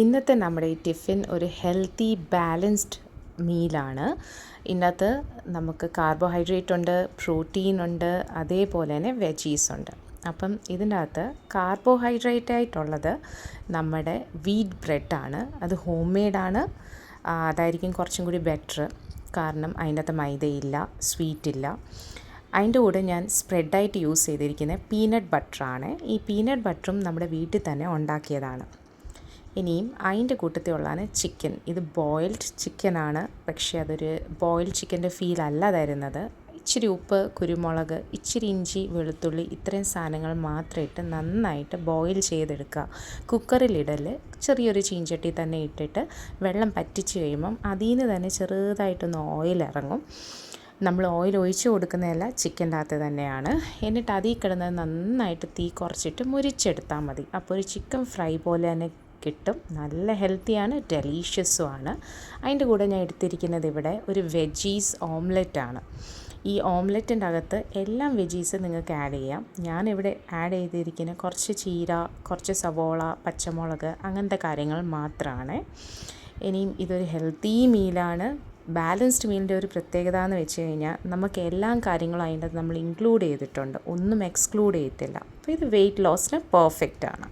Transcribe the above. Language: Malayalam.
ഇന്നത്തെ നമ്മുടെ ഈ ടിഫിൻ ഒരു ഹെൽത്തി ബാലൻസ്ഡ് മീലാണ്. ഇതിനകത്ത് നമുക്ക് കാർബോഹൈഡ്രേറ്റ് ഉണ്ട്, പ്രോട്ടീൻ ഉണ്ട്, അതേപോലെ തന്നെ വെജീസ് ഉണ്ട്. അപ്പം ഇതിൻ്റെ അകത്ത് കാർബോഹൈഡ്രേറ്റ് ആയിട്ടുള്ളത് നമ്മുടെ വീറ്റ് ബ്രെഡാണ്. അത് ഹോം മെയ്ഡാണ്. അതായിരിക്കും കുറച്ചും കൂടി ബെറ്റർ. കാരണം അതിൻ്റെ അകത്ത് മൈദയില്ല, സ്വീറ്റില്ല. അതിൻ്റെ കൂടെ ഞാൻ സ്പ്രെഡായിട്ട് യൂസ് ചെയ്തിരിക്കുന്നത് പീനട്ട് ബട്ടറാണ്. ഈ പീനട്ട് ബട്ടറും നമ്മുടെ വീട്ടിൽ തന്നെ ഉണ്ടാക്കിയതാണ്. ഇനിയും അതിൻ്റെ കൂട്ടത്തിലുള്ളതാണ് ചിക്കൻ. ഇത് ബോയിൽഡ് ചിക്കനാണ്, പക്ഷേ അതൊരു ബോയിൽഡ് ചിക്കൻ്റെ ഫീലല്ല തരുന്നത്. ഇച്ചിരി ഉപ്പ്, കുരുമുളക്, ഇച്ചിരി ഇഞ്ചി, വെളുത്തുള്ളി, ഇത്രയും സാധനങ്ങൾ മാത്രം ഇട്ട് നന്നായിട്ട് ബോയിൽ ചെയ്തെടുക്കുക. കുക്കറിലിടൽ ചെറിയൊരു ചീഞ്ചട്ടി തന്നെ ഇട്ടിട്ട് വെള്ളം പറ്റിച്ച് കഴിയുമ്പം അതിൽ നിന്ന് തന്നെ ചെറുതായിട്ടൊന്ന് ഓയിൽ ഇറങ്ങും. നമ്മൾ ഓയിൽ ഒഴിച്ച് കൊടുക്കുന്നതല്ല, ചിക്കൻ്റെ അകത്ത് തന്നെയാണ്. എന്നിട്ട് അതിൽ കിടന്നത് നന്നായിട്ട് തീ കുറച്ചിട്ട് മുരിച്ചെടുത്താൽ മതി. അപ്പോൾ ഒരു ചിക്കൻ ഫ്രൈ പോലെ തന്നെ കിട്ടും. നല്ല ഹെൽത്തിയാണ്, ഡെലീഷ്യസുമാണ്. അതിൻ്റെ കൂടെ ഞാൻ എടുത്തിരിക്കുന്നത് ഇവിടെ ഒരു വെജീസ് ഓംലെറ്റാണ്. ഈ ഓംലെറ്റിൻ്റെ അകത്ത് എല്ലാം വെജീസ് നിങ്ങൾക്ക് ആഡ് ചെയ്യാം. ഞാനിവിടെ ആഡ് ചെയ്തിരിക്കുന്ന കുറച്ച് ചീര, കുറച്ച് സവോള, പച്ചമുളക്, അങ്ങനത്തെ കാര്യങ്ങൾ മാത്രമാണ്. ഇനിയും ഇതൊരു ഹെൽത്തി മീലാണ്. ബാലൻസ്ഡ് മീലിൻ്റെ ഒരു പ്രത്യേകത എന്ന് വെച്ച് കഴിഞ്ഞാൽ നമുക്ക് എല്ലാ കാര്യങ്ങളും അതിൻ്റെ നമ്മൾ ഇൻക്ലൂഡ് ചെയ്തിട്ടുണ്ട്, ഒന്നും എക്സ്ക്ലൂഡ് ചെയ്തിട്ടില്ല. അപ്പോൾ ഇത് വെയിറ്റ് ലോസിന് പെർഫെക്റ്റ് ആണ്.